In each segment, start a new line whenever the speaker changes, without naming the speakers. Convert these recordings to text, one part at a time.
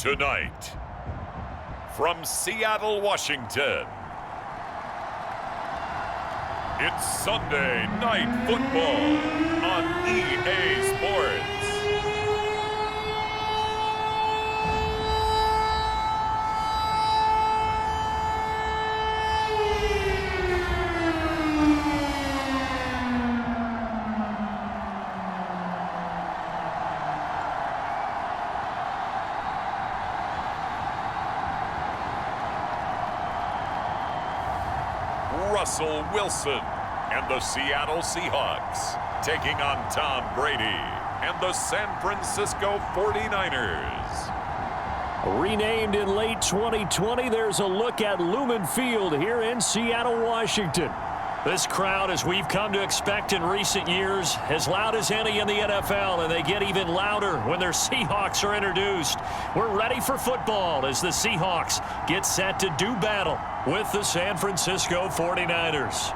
Tonight, from Seattle, Washington, it's Sunday Night Football on EA Sports. Russell Wilson and the Seattle Seahawks taking on Tom Brady and the San Francisco 49ers.
Renamed in late 2020, there's a look at Lumen Field here in Seattle, Washington. This crowd, as we've come to expect in recent years, as loud as any in the NFL, and they get even louder when their Seahawks are introduced. We're ready for football as the Seahawks get set to do battle with the San Francisco 49ers.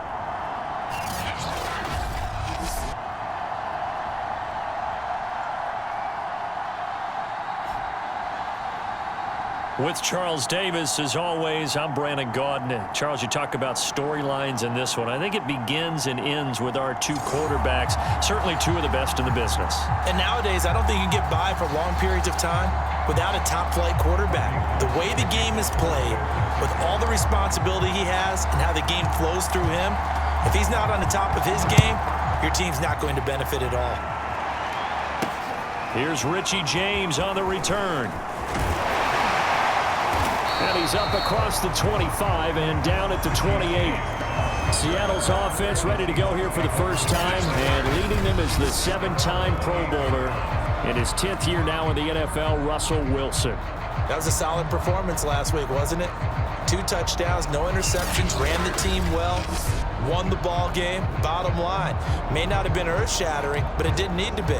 With Charles Davis, as always, I'm Brandon Gaudin. Charles, you talk about storylines in this one. I think it begins and ends with our two quarterbacks, certainly two of the best in the business.
And nowadays, I don't think you can get by for long periods of time without a top-flight quarterback. The way the game is played, with all the responsibility he has and how the game flows through him, if he's not on the top of his game, your team's not going to benefit at all.
Here's Richie James on the return. And he's up across the 25 and down at the 28. Seattle's offense ready to go here for the first time, and leading them is the 7-time Pro Bowler in his 10th year now in the NFL, Russell Wilson.
That was a solid performance last week, wasn't it? 2 touchdowns, no interceptions, ran the team well, won the ball game. Bottom line, may not have been earth-shattering, but it didn't need to be.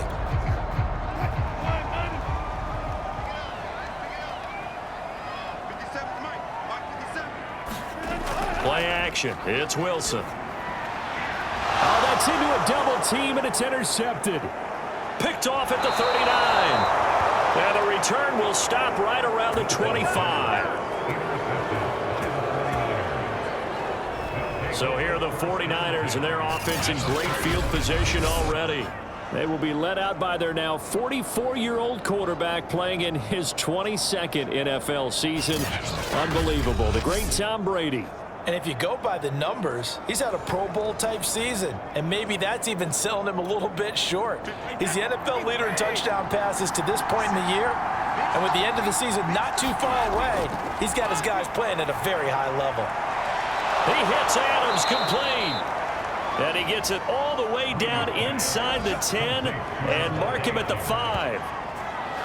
Play action. It's Wilson. Oh, that's into a double team, and it's intercepted. Picked off at the 39. And the return will stop right around the 25. So here are the 49ers and their offense in great field position already. They will be led out by their now 44-year-old quarterback playing in his 22nd NFL season. Unbelievable. The great Tom Brady.
And if you go by the numbers, he's had a Pro Bowl-type season, and maybe that's even selling him a little bit short. He's the NFL leader in touchdown passes to this point in the year, and with the end of the season not too far away, he's got his guys playing at a very high level.
He hits Adams complete, and he gets it all the way down inside the 10 and mark him at the 5.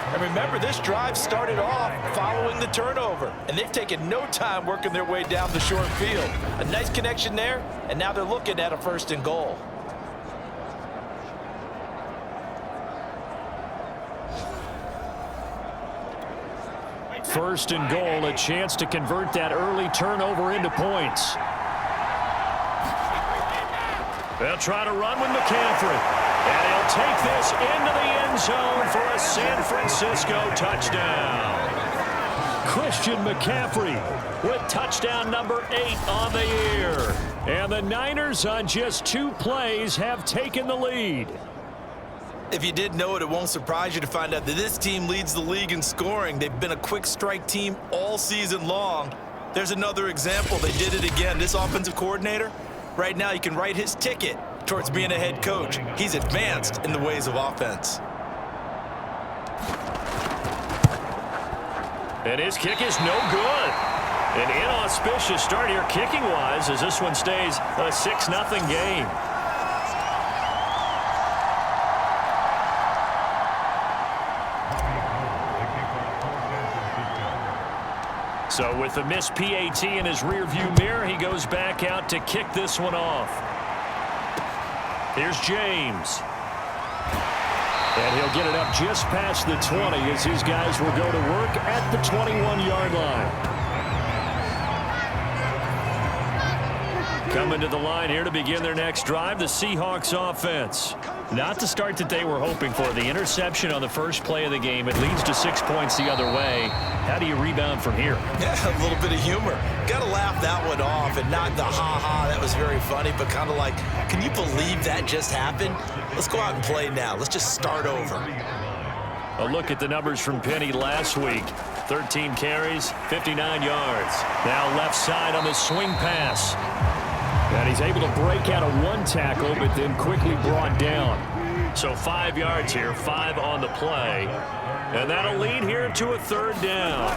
And remember, this drive started off following the turnover, and they've taken no time working their way down the short field. A nice connection there, and now they're looking at a 1st and goal.
First and goal, a chance to convert that early turnover into points. They'll try to run with McCaffrey. And he'll take this into the end zone for a San Francisco touchdown. Christian McCaffrey with touchdown number 8 on the year. And the Niners on just 2 plays have taken the lead.
If you didn't know it, it won't surprise you to find out that this team leads the league in scoring. They've been a quick strike team all season long. There's another example. They did it again. This offensive coordinator, right now, you can write his ticket towards being a head coach. He's advanced in the ways of offense.
And his kick is no good. An inauspicious start here kicking-wise as this one stays a 6-0 game. So with the missed PAT in his rearview mirror, he goes back out to kick this one off. Here's James. And he'll get it up just past the 20 as his guys will go to work at the 21-yard line. Coming to the line here to begin their next drive, the Seahawks offense. Not the start that they were hoping for. The interception on the first play of the game. It leads to 6 points the other way. How do you rebound from here?
Yeah, a little bit of humor. Got to laugh that one off and not the ha-ha. That was very funny, but kind of like, can you believe that just happened? Let's go out and play now. Let's just start over.
A look at the numbers from Penny last week. 13 carries, 59 yards. Now left side on the swing pass. And he's able to break out of one tackle, but then quickly brought down. So 5 yards here, 5 on the play. And that'll lead here to a third down.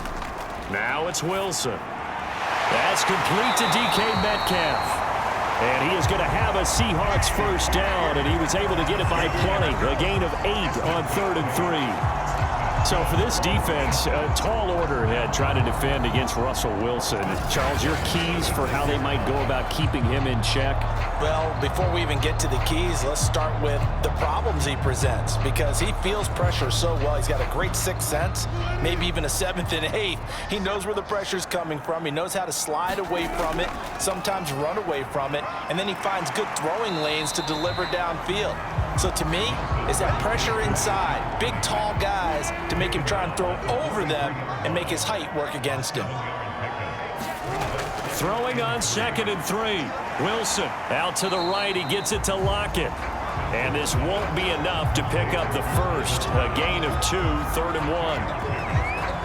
Now it's Wilson. That's complete to DK Metcalf. And he is going to have a Seahawks first down, and he was able to get it by plenty. A gain of 8 on 3rd and 3. So for this defense, a tall order had tried to defend against Russell Wilson. Charles, your keys for how they might go about keeping him in check?
Well, before we even get to the keys, let's start with the problems he presents, because he feels pressure so well. He's got a great sixth sense, maybe even a 7th and 8th. He knows where the pressure's coming from. He knows how to slide away from it, sometimes run away from it, and then he finds good throwing lanes to deliver downfield. So to me, it's that pressure inside, big, tall guys to make him try and throw over them and make his height work against him.
Throwing on 2nd and 3. Wilson out to the right. He gets it to Lockett. And this won't be enough to pick up the first. A gain of 2, 3rd and 1.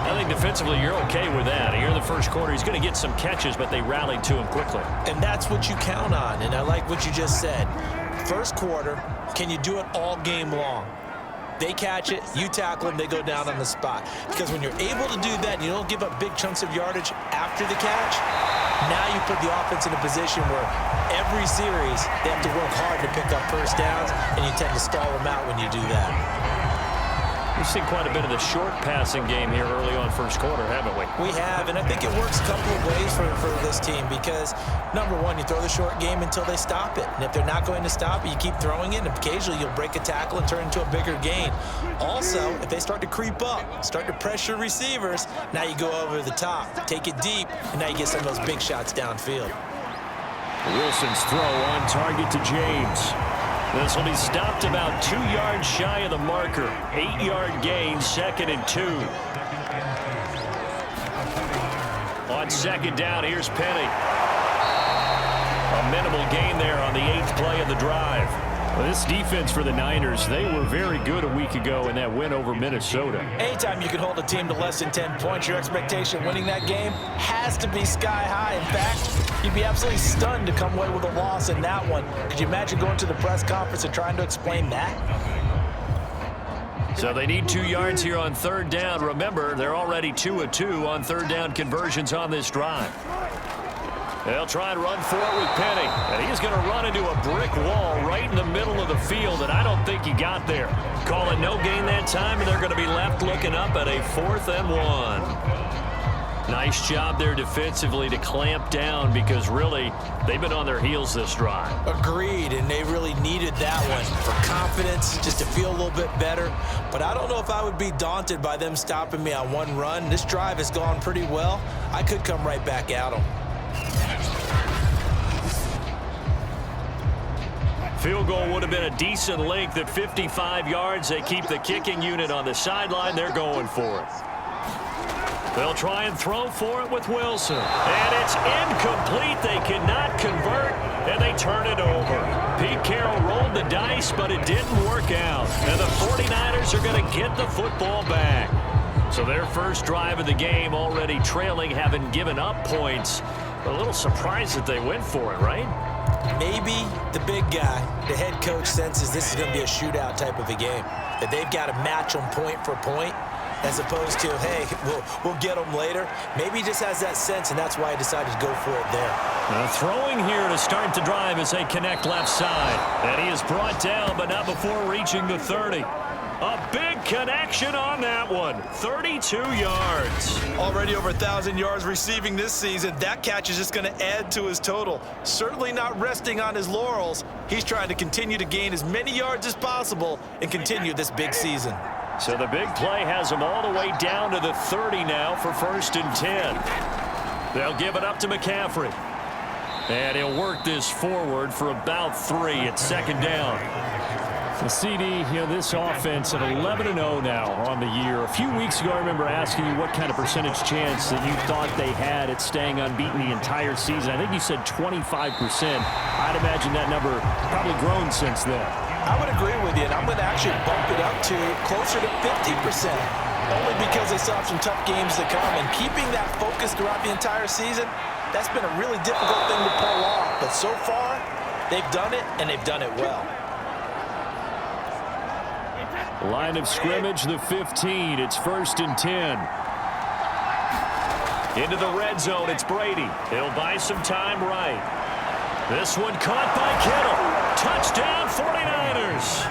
I think defensively you're okay with that. Here in the first quarter, he's going to get some catches, but they rallied to him quickly.
And that's what you count on, and I like what you just said. First quarter, can you do it all game long? They catch it, you tackle them, they go down on the spot. Because when you're able to do that and you don't give up big chunks of yardage after the catch, now you put the offense in a position where every series they have to work hard to pick up first downs, and you tend to stall them out when you do that.
We've seen quite a bit of the short passing game here early on first quarter, haven't we?
We have, and I think it works a couple of ways for this team because, number one, you throw the short game until they stop it. And if they're not going to stop it, you keep throwing it, and occasionally you'll break a tackle and turn into a bigger gain. Also, if they start to creep up, start to pressure receivers, now you go over the top, take it deep, and now you get some of those big shots downfield.
Wilson's throw on target to James. This will be stopped about 2 yards shy of the marker. 8-yard gain, 2nd and 2. On 2nd down, here's Penny. A minimal gain there on the 8th play of the drive. Well, this defense for the Niners, they were very good a week ago in that win over Minnesota.
Anytime you can hold a team to less than 10 points, your expectation winning that game has to be sky high. In fact, you'd be absolutely stunned to come away with a loss in that one. Could you imagine going to the press conference and trying to explain that?
So they need 2 yards here on 3rd down. Remember, they're already 2 of 2 on 3rd down conversions on this drive. They'll try and run for it with Penny. And he's going to run into a brick wall right in the middle of the field, and I don't think he got there. Call it no gain that time, and they're going to be left looking up at a 4th and 1. Nice job there defensively to clamp down because really they've been on their heels this drive.
Agreed, and they really needed that one for confidence, just to feel a little bit better. But I don't know if I would be daunted by them stopping me on one run. This drive has gone pretty well. I could come right back at them.
Field goal would have been a decent length at 55 yards. They keep the kicking unit on the sideline. They're going for it. They'll try and throw for it with Wilson. And it's incomplete. They cannot convert, and they turn it over. Pete Carroll rolled the dice, but it didn't work out. And the 49ers are going to get the football back. So their first drive of the game already trailing, having given up points. A little surprised that they went for it, right?
Maybe the big guy, the head coach, senses this is going to be a shootout type of a game. That they've got to match them point for point, as opposed to, hey, we'll get them later. Maybe he just has that sense, and that's why he decided to go for it there.
Throwing here to start the drive as they connect left side. And he is brought down, but not before reaching the 30. A big connection on that one. 32 yards.
Already over 1,000 yards receiving this season. That catch is just going to add to his total. Certainly not resting on his laurels. He's trying to continue to gain as many yards as possible and continue this big season.
So the big play has him all the way down to the 30 now for 1st and 10. They'll give it up to McCaffrey. And he'll work this forward for about 3 at 2nd down. CD, this offense at 11-0 now on the year. A few weeks ago, I remember asking you what kind of percentage chance that you thought they had at staying unbeaten the entire season. I think you said 25%. I'd imagine that number probably grown since then.
I would agree with you, and I'm going to actually bump it up to closer to 50%, only because they still have some tough games to come. And keeping that focus throughout the entire season, that's been a really difficult thing to pull off. But so far, they've done it, and they've done it well.
Line of scrimmage, the 15. It's 1st and 10. Into the red zone, it's Brady. He'll buy some time right. This one caught by Kittle. Touchdown, 49ers.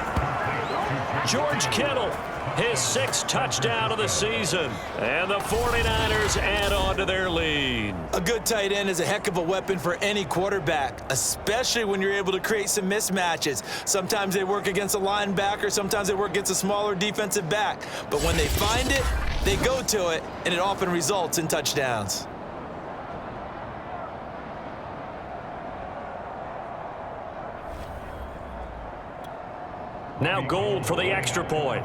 George Kittle, his 6th touchdown of the season. And the 49ers add on to their lead.
A good tight end is a heck of a weapon for any quarterback, especially when you're able to create some mismatches. Sometimes they work against a linebacker, sometimes they work against a smaller defensive back. But when they find it, they go to it, and it often results in touchdowns.
Now Gold for the extra point.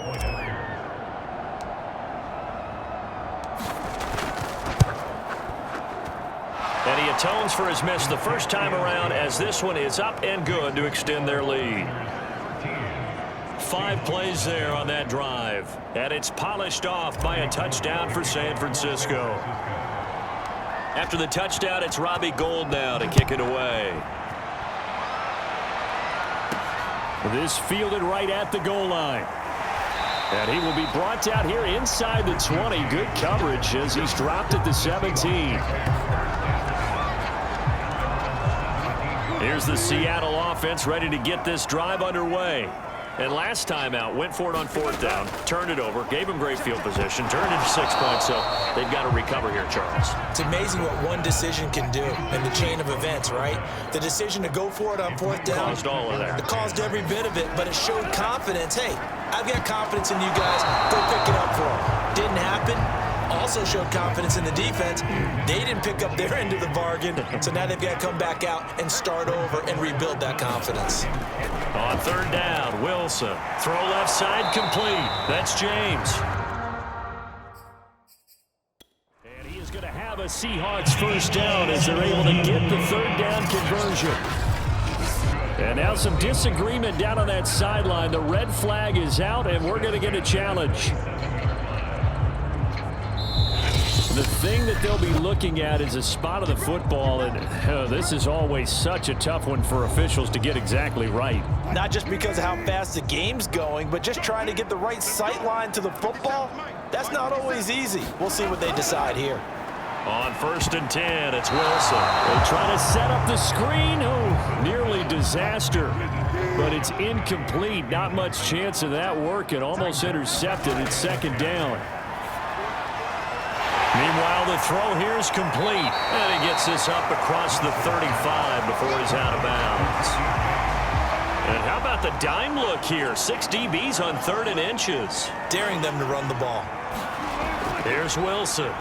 And he atones for his miss the first time around, as this one is up and good to extend their lead. 5 plays there on that drive. And it's polished off by a touchdown for San Francisco. After the touchdown, it's Robbie Gould now to kick it away. This fielded right at the goal line. And he will be brought down here inside the 20. Good coverage as he's dropped at the 17. Here's the Seattle offense ready to get this drive underway. And last time out, went for it on 4th down, turned it over, gave him great field position, turned it into 6 points, so they've got to recover here, Charles.
It's amazing what one decision can do in the chain of events, right? The decision to go for it on 4th down.
Caused all of that.
It caused every bit of it, but it showed confidence. Hey, I've got confidence in you guys. Go pick it up for them. Didn't happen. Also showed confidence in the defense. They didn't pick up their end of the bargain, so now they've got to come back out and start over and rebuild that confidence.
On 3rd down, Wilson. Throw left side complete. That's James. And he is going to have a Seahawks 1st down as they're able to get the 3rd down conversion. And now some disagreement down on that sideline. The red flag is out, and we're going to get a challenge. The thing that they'll be looking at is a spot of the football, and this is always such a tough one for officials to get exactly right.
Not just because of how fast the game's going, but just trying to get the right sight line to the football. That's not always easy. We'll see what they decide here.
On 1st and 10, it's Wilson. They try to set up the screen. Oh, nearly disaster. But it's incomplete. Not much chance of that working. Almost intercepted. It's 2nd down. Meanwhile, the throw here is complete. And he gets this up across the 35 before he's out of bounds. And how about the dime look here? 6 DBs on 3rd and inches.
Daring them to run the ball.
Here's Wilson. And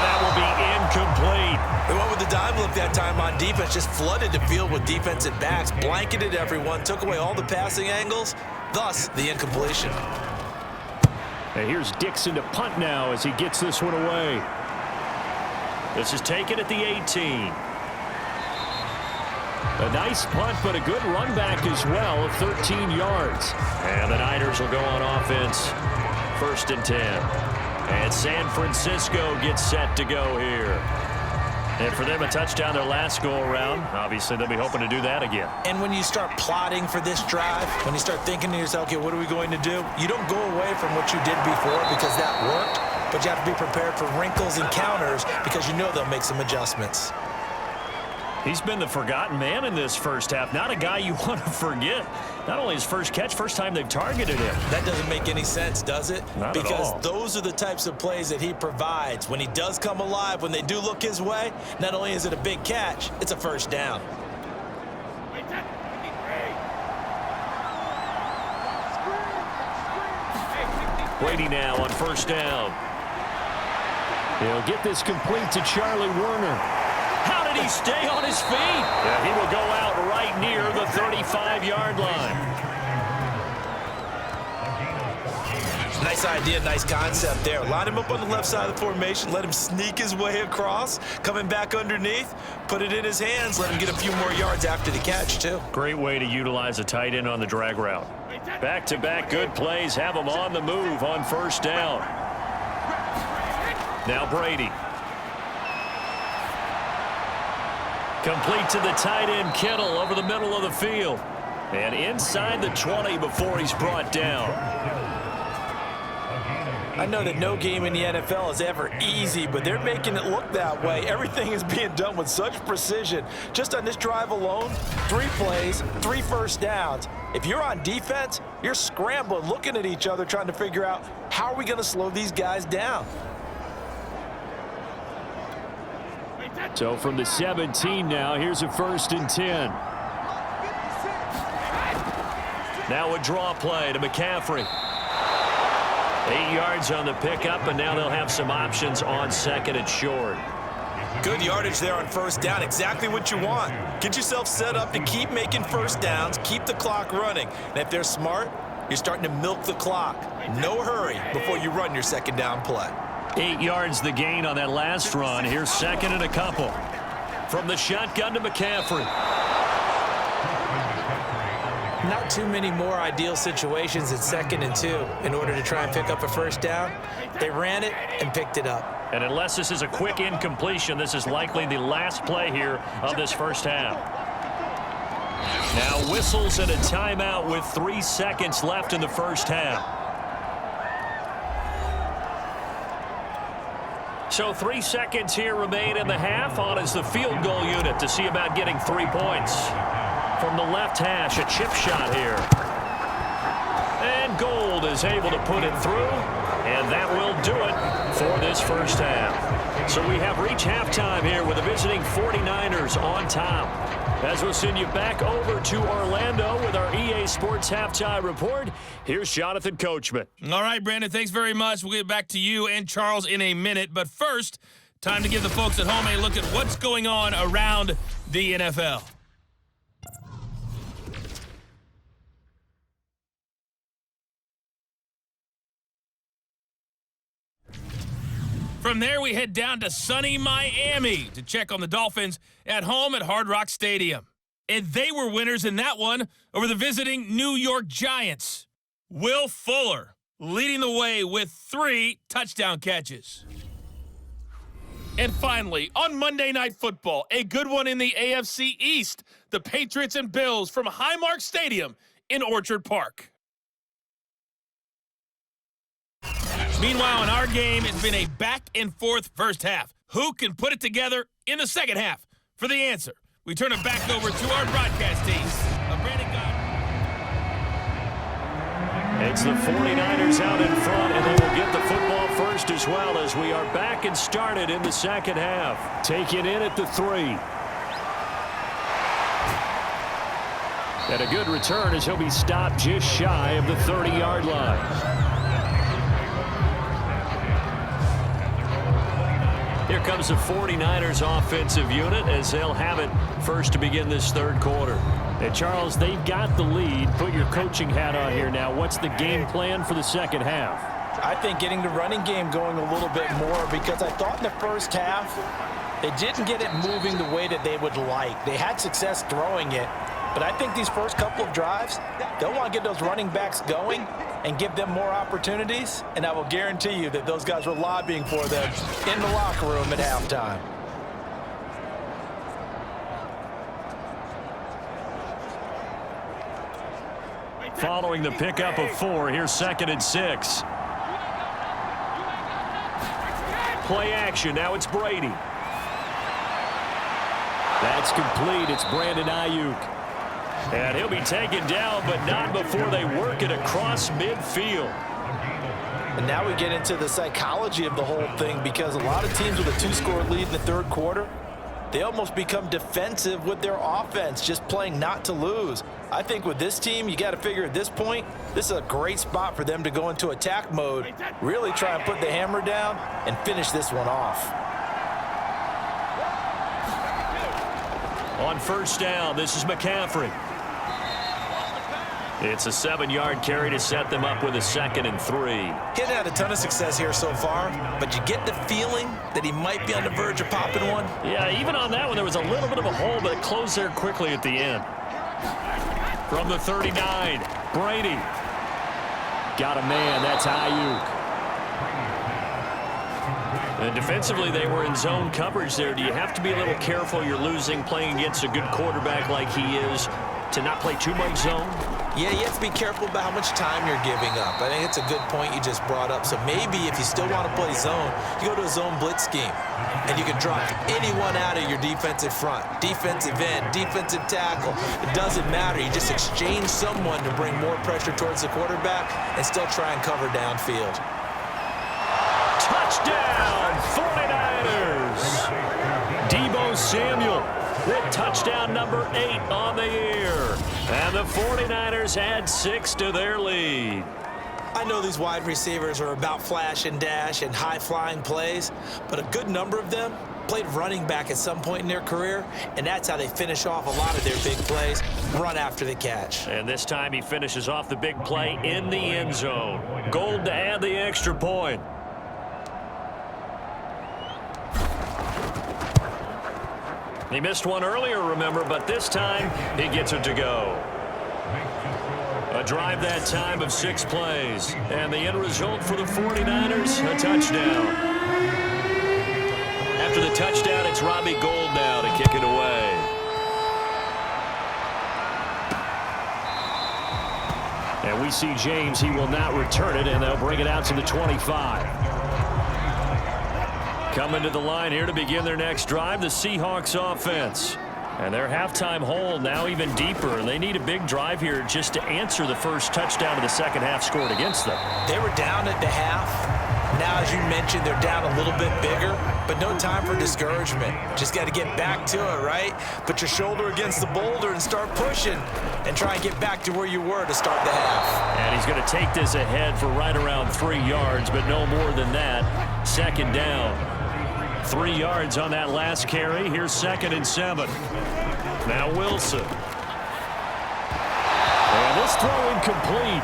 that will be incomplete.
They went with the dime look that time on defense. Just flooded the field with defensive backs. Blanketed everyone. Took away all the passing angles. Thus, the incompletion.
And here's Dixon to punt now as he gets this one away. This is taken at the 18. A nice punt, but a good run back as well of 13 yards. And the Niners will go on offense. 1st and 10. And San Francisco gets set to go here. And for them, a touchdown their last go-around. Obviously, they'll be hoping to do that again.
And when you start plotting for this drive, when you start thinking to yourself, okay, what are we going to do? You don't go away from what you did before because that worked, but you have to be prepared for wrinkles and counters because you know they'll make some adjustments.
He's been the forgotten man in this first half. Not a guy you want to forget. Not only his first catch, first time they've targeted him.
That doesn't make any sense, does it?
Not at all.
Because those are the types of plays that he provides. When he does come alive, when they do look his way, not only is it a big catch, it's a 1st down.
Brady now on 1st down. He'll get this complete to Charlie Werner. How did he stay on his feet? Yeah, he will go out right near the 35-yard line.
Nice idea, nice concept there. Line him up on the left side of the formation, let him sneak his way across, coming back underneath, put it in his hands, let him get a few more yards after the catch, too.
Great way to utilize a tight end on the drag route. Back-to-back good plays have him on the move on first down. Now Brady. Complete to the tight end, Kittle, over the middle of the field. And inside the 20 before he's brought down.
I know that no game in the NFL is ever easy, but they're making it look that way. Everything is being done with such precision. Just on this drive alone, 3 plays, 3 first downs. If you're on defense, you're scrambling, looking at each other, trying to figure out how are we going to slow these guys down.
So from the 17 now, here's a 1st and 10. Now a draw play to McCaffrey. 8 yards on the pickup, and now they'll have some options on 2nd and short.
Good yardage there on first down. Exactly what you want. Get yourself set up to keep making first downs, keep the clock running. And if they're smart, you're starting to milk the clock. No hurry before you run your 2nd down play.
8 yards the gain on that last run. Here's 2nd and a couple. From the shotgun to McCaffrey.
Not too many more ideal situations at 2nd and 2 in order to try and pick up a first down. They ran it and picked it up.
And unless this is a quick incompletion, this is likely the last play here of this first half. Now whistles and a timeout with 3 seconds left in the first half. So 3 seconds here remain in the half. On is the field goal unit to see about getting 3 points. From the left hash, a chip shot here. And Gold is able to put it through, and that will do it for this first half. So we have reached halftime here with the visiting 49ers on top. As we'll send you back over to Orlando with our EA Sports Halftime Report, here's Jonathan Coachman.
All right, Brandon, thanks very much. We'll get back to you and Charles in a minute. But first, time to give the folks at home a look at what's going on around the NFL. From there, we head down to sunny Miami to check on the Dolphins at home at Hard Rock Stadium. And they were winners in that one over the visiting New York Giants. Will Fuller leading the way with 3 touchdown catches. And finally, on Monday Night Football, a good one in the AFC East, the Patriots and Bills from Highmark Stadium in Orchard Park. Meanwhile, in our game, it's been a back-and-forth first half. Who can put it together in the second half? For the answer, we turn it back over to our broadcast team. Brandon Gott.
It's the 49ers out in front, and they will get the football first as well as we are back and started in the second half. Take it in at the 3. And a good return as he'll be stopped just shy of the 30-yard line. Here comes the 49ers offensive unit as they'll have it first to begin this third quarter. And Charles, they've got the lead. Put your coaching hat on here now. What's the game plan for the second half?
I think getting the running game going a little bit more, because I thought in the first half they didn't get it moving the way that they would like. They had success throwing it, but I think these first couple of drives, they'll want to get those running backs going and give them more opportunities, and I will guarantee you that those guys were lobbying for them in the locker room at halftime.
Following the pickup of 4, here's 2nd and 6. Play action, now it's Brady. That's complete, it's Brandon Ayuk. And he'll be taken down, but not before they work it across midfield.
And now we get into the psychology of the whole thing, because a lot of teams with a 2-score lead in the third quarter, they almost become defensive with their offense, just playing not to lose. I think with this team, you got to figure at this point, this is a great spot for them to go into attack mode, really try and put the hammer down and finish this one off.
On first down, this is McCaffrey. It's a 7-yard carry to set them up with a 2nd and 3.
He hasn't had a ton of success here so far, but you get the feeling that he might be on the verge of popping one.
Yeah, even on that one, there was a little bit of a hole, but it closed there quickly at the end. From the 39, Brady. Got a man, that's Ayuk. And defensively, they were in zone coverage there. Do you have to be a little careful? You're losing playing against a good quarterback like he is to not play too much zone?
Yeah, you have to be careful about how much time you're giving up. I think it's a good point you just brought up. So maybe if you still want to play zone, you go to a zone blitz scheme. And you can drop anyone out of your defensive front. Defensive end, defensive tackle. It doesn't matter. You just exchange someone to bring more pressure towards the quarterback and still try and cover downfield.
Touchdown, 49ers! Deebo Samuel with touchdown number 8 on the year. And the 49ers add 6 to their lead.
I know these wide receivers are about flash and dash and high-flying plays, but a good number of them played running back at some point in their career, and that's how they finish off a lot of their big plays, run after the catch.
And this time he finishes off the big play in the end zone. Gold to add the extra point. He missed one earlier, remember, but this time he gets it to go. A drive that time of 6 plays. And the end result for the 49ers, a touchdown. After the touchdown, it's Robbie Gould now to kick it away. And we see James, he will not return it, and they'll bring it out to the 25. Coming to the line here to begin their next drive, the Seahawks offense. And their halftime hole now even deeper, and they need a big drive here just to answer the first touchdown of the second half scored against them.
They were down at the half. Now, as you mentioned, they're down a little bit bigger, but no time for discouragement. Just got to get back to it, right? Put your shoulder against the boulder and start pushing and try and get back to where you were to start the half.
And he's going to take this ahead for right around 3 yards, but no more than that. 2nd down. 3 yards on that last carry. Here's 2nd and 7. Now Wilson. And this throw incomplete.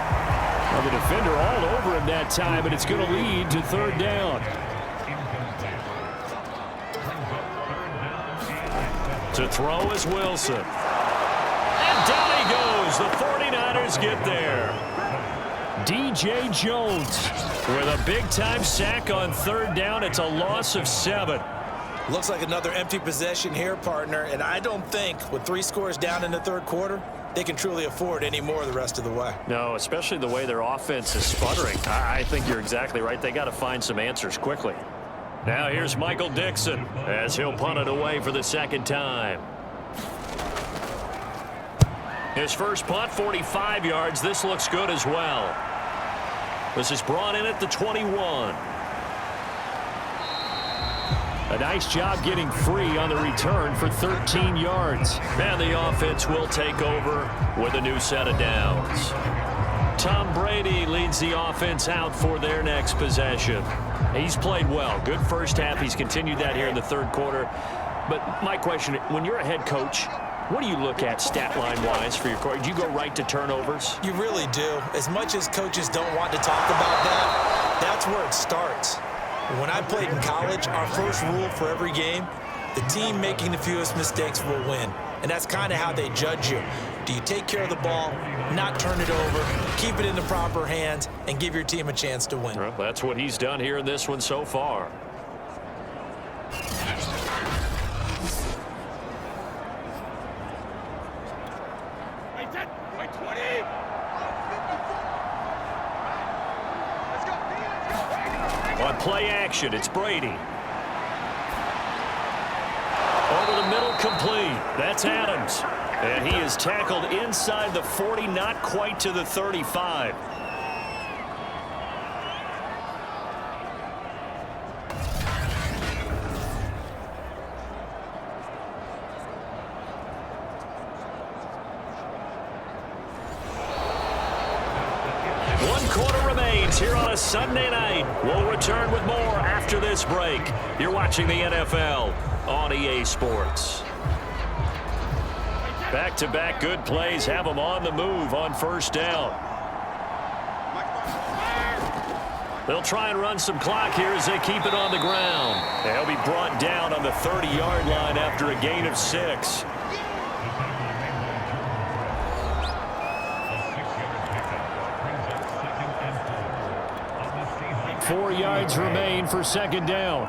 Well, the defender all over him that time, but it's going to lead to 3rd down. To throw is Wilson. And down he goes. The 49ers get there. DJ Jones with a big-time sack on 3rd down. It's a loss of 7.
Looks like another empty possession here, partner, and I don't think with 3 scores down in the 3rd quarter, they can truly afford any more the rest of the way.
No, especially the way their offense is sputtering. I think you're exactly right. They got to find some answers quickly. Now here's Michael Dixon as he'll punt it away for the 2nd time. His first punt, 45 yards. This looks good as well. This is brought in at the 21. A nice job getting free on the return for 13 yards. And the offense will take over with a new set of downs. Tom Brady leads the offense out for their next possession. He's played well. Good first half. He's continued that here in the 3rd quarter. But my question, when you're a head coach, what do you look at stat line-wise for your coach? Do you go right to turnovers?
You really do. As much as coaches don't want to talk about that, that's where it starts. When I played in college, our first rule for every game, the team making the fewest mistakes will win. And that's kind of how they judge you. Do you take care of the ball, not turn it over, keep it in the proper hands, and give your team a chance to win?
Well, that's what he's done here in this one so far. On play action, it's Brady. Over the middle, complete. That's Adams. And he is tackled inside the 40, not quite to the 35. Here on a Sunday night. We'll return with more after this break. You're watching the NFL on EA Sports. Back-to-back good plays have them on the move on first down. They'll try and run some clock here as they keep it on the ground. They'll be brought down on the 30-yard line after a gain of 6. Four yards remain for second down.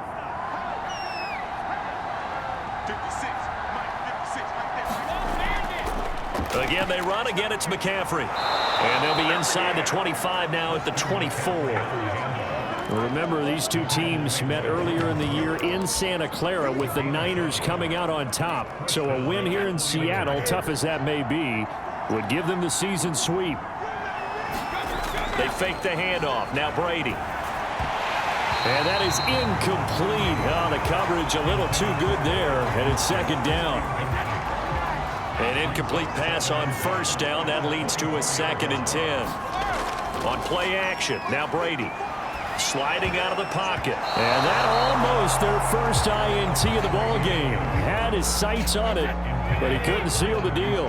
Again, they run. Again, it's McCaffrey. And they'll be inside the 25 now at the 24. Well, remember, these two teams met earlier in the year in Santa Clara with the Niners coming out on top. So a win here in Seattle, tough as that may be, would give them the season sweep. They fake the handoff. Now Brady. And that is incomplete. Oh, the coverage a little too good there, and it's second down. An incomplete pass on first down. That leads to a 2nd and 10. On play action, now Brady. Sliding out of the pocket. And that almost their first INT of the ball game. Had his sights on it, but he couldn't seal the deal.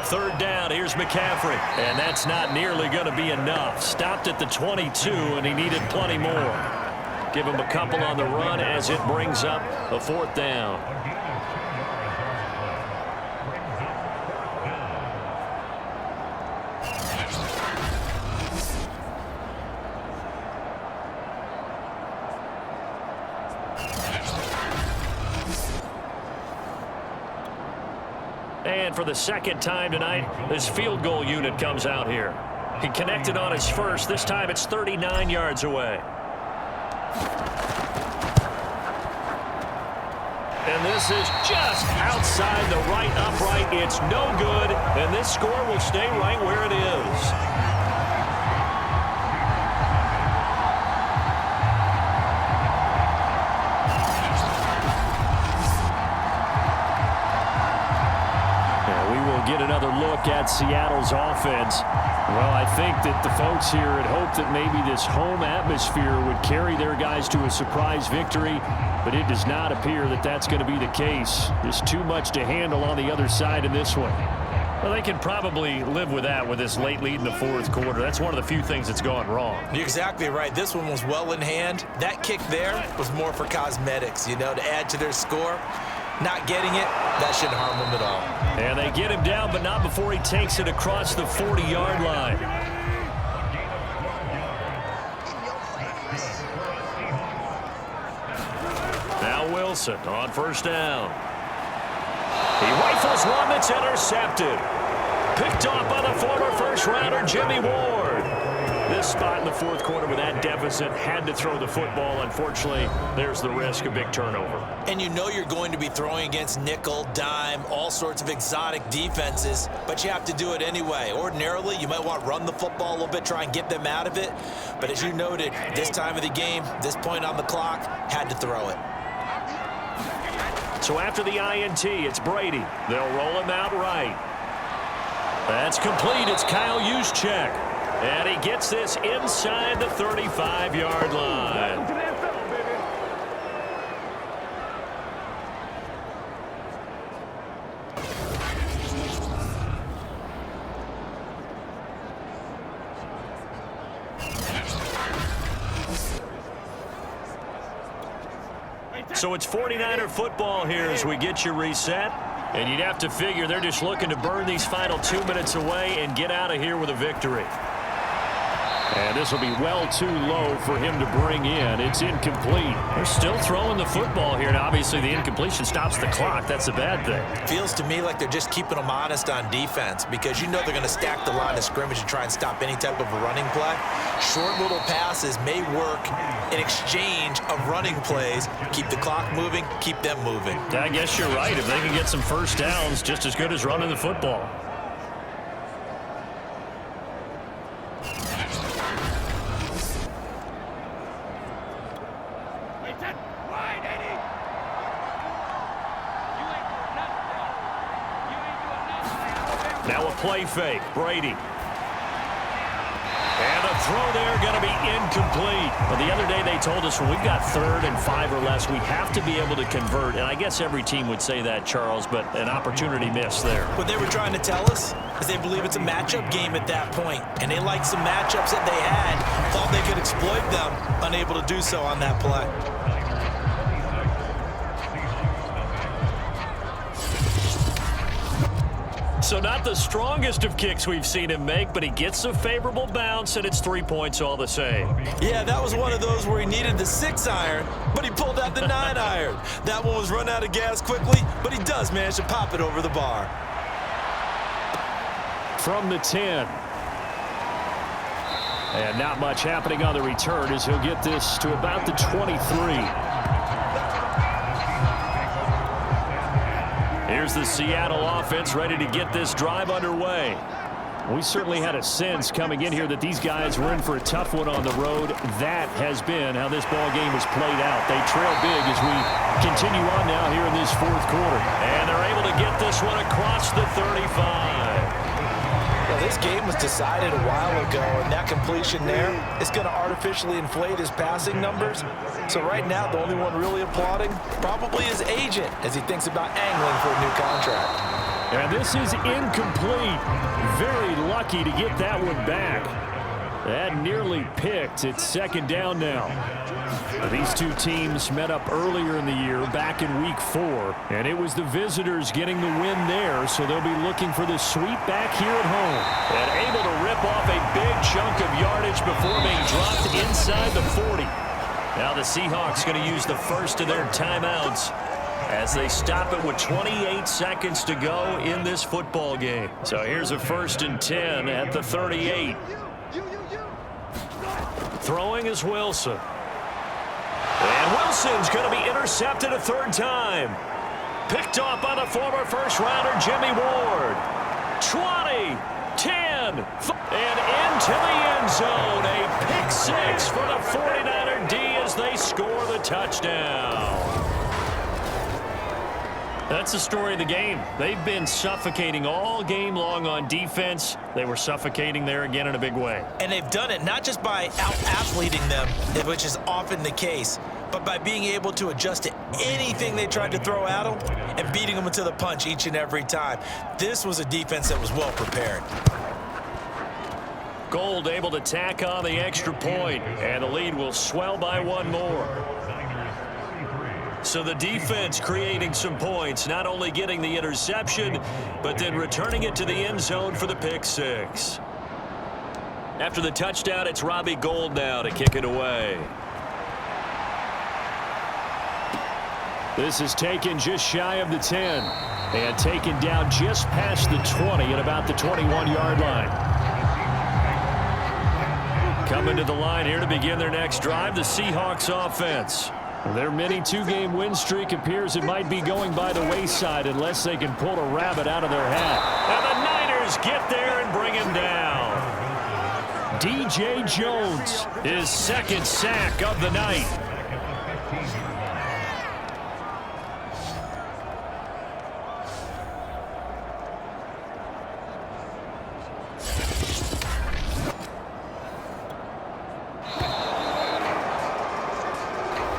Third down, here's McCaffrey. And that's not nearly going to be enough. Stopped at the 22, and he needed plenty more. Give him a couple on the run as it brings up a 4th down. And for the second time tonight, this field goal unit comes out here. He connected on his first. This time it's 39 yards away. And this is just outside the right upright. It's no good, and this score will stay right where it is. Get another look at Seattle's offense. Well, I think that the folks here had hoped that maybe this home atmosphere would carry their guys to a surprise victory, but it does not appear that that's going to be the case. There's too much to handle on the other side in this one. Well, they can probably live with that with this late lead in the 4th quarter. That's one of the few things that's gone wrong.
You're exactly right. This one was well in hand. That kick there was more for cosmetics, you know, to add to their score. Not getting it, that shouldn't harm them at all.
And they get him down, but not before he takes it across the 40-yard line. Now Wilson on first down. He rifles one that's intercepted. Picked off by the former first-rounder Jimmy Ward. This spot in the 4th quarter with that deficit, had to throw the football. Unfortunately, there's the risk of big turnover.
And you know you're going to be throwing against nickel, dime, all sorts of exotic defenses, but you have to do it anyway. Ordinarily, you might want to run the football a little bit, try and get them out of it. But as you noted, this time of the game, this point on the clock, had to throw it.
So after the INT, it's Brady. They'll roll him out right. That's complete. It's Kyle Juszczyk. And he gets this inside the 35-yard line. So it's 49er football here as we get you reset. And you'd have to figure they're just looking to burn these final 2 minutes away and get out of here with a victory. And this will be well too low for him to bring in. It's incomplete. They're still throwing the football here, and obviously the incompletion stops the clock. That's a bad thing.
Feels to me like they're just keeping them honest on defense because you know they're going to stack the line of scrimmage and try and stop any type of a running play. Short little passes may work in exchange of running plays. Keep the clock moving, keep them moving.
I guess you're right. If they can get some first downs, just as good as running the football. Now a play fake. Brady. And a throw there going to be incomplete. Well, the other day they told us when we've got 3rd and 5 or less, we have to be able to convert. And I guess every team would say that, Charles, but an opportunity missed there.
What they were trying to tell us is they believe it's a matchup game at that point, and they liked some matchups that they had, thought they could exploit them, unable to do so on that play.
So not the strongest of kicks we've seen him make, but he gets a favorable bounce, and it's 3 points all the same.
Yeah, that was one of those where he needed the 6-iron, but he pulled out the 9-iron. That one was run out of gas quickly, but he does manage to pop it over the bar.
From the 10. And not much happening on the return as he'll get this to about the 23. Here's the Seattle offense ready to get this drive underway. We certainly had a sense coming in here that these guys were in for a tough one on the road. That has been how this ball game has played out. They trail big as we continue on now here in this 4th quarter. And they're able to get this one across the 35.
Well, this game was decided a while ago, and that completion there is going to artificially inflate his passing numbers. So right now, the only one really applauding probably his agent as he thinks about angling for a new contract.
And this is incomplete. Very lucky to get that one back. That nearly picked. It's 2nd down now. These two teams met up earlier in the year, back in week 4, and it was the visitors getting the win there, so they'll be looking for the sweep back here at home. And able to rip off a big chunk of yardage before being dropped inside the 40. Now the Seahawks going to use the first of their timeouts as they stop it with 28 seconds to go in this football game. So here's a 1st and 10 at the 38. Throwing is Wilson. And Wilson's going to be intercepted a 3rd time. Picked off by the former first-rounder Jimmy Ward. 20, 10, and into the end zone. A pick 6 for the 49er D as they score the touchdown. That's the story of the game. They've been suffocating all game long on defense. They were suffocating there again in a big way.
And they've done it not just by out-athleting them, which is often the case, but by being able to adjust to anything they tried to throw at them and beating them into the punch each and every time. This was a defense that was well prepared.
Gold able to tack on the extra point, and the lead will swell by 1 more. So the defense creating some points, not only getting the interception, but then returning it to the end zone for the pick 6. After the touchdown, it's Robbie Gould now to kick it away. This is taken just shy of the 10 and taken down just past the 20 at about the 21-yard line. Coming to the line here to begin their next drive, the Seahawks offense. Their mini 2-game win streak appears it might be going by the wayside unless they can pull a rabbit out of their hat. And the Niners get there and bring him down. DJ Jones, his 2nd sack of the night.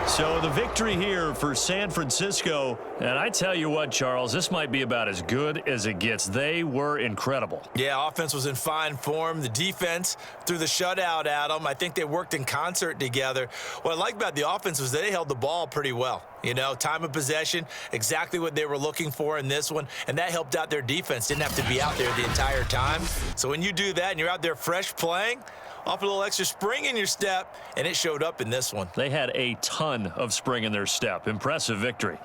So the victory here for San Francisco. And I tell you what, Charles, this might be about as good as it gets. They were incredible.
Yeah, offense was in fine form. The defense threw the shutout at them. I think they worked in concert together. What I like about the offense was they held the ball pretty well. You know, time of possession, exactly what they were looking for in this one, and that helped out their defense. Didn't have to be out there the entire time. So when you do that and you're out there fresh playing, off a little extra spring in your step, and it showed up in this one.
They had a ton of spring in their step. Impressive victory.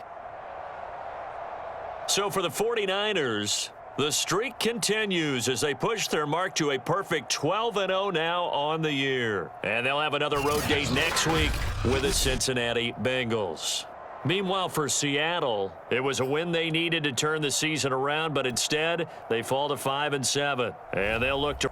So for the 49ers, the streak continues as they push their mark to a perfect 12-0 now on the year. And they'll have another road date next week with the Cincinnati Bengals. Meanwhile, for Seattle, it was a win they needed to turn the season around, but instead they fall to 5-7. And they'll look to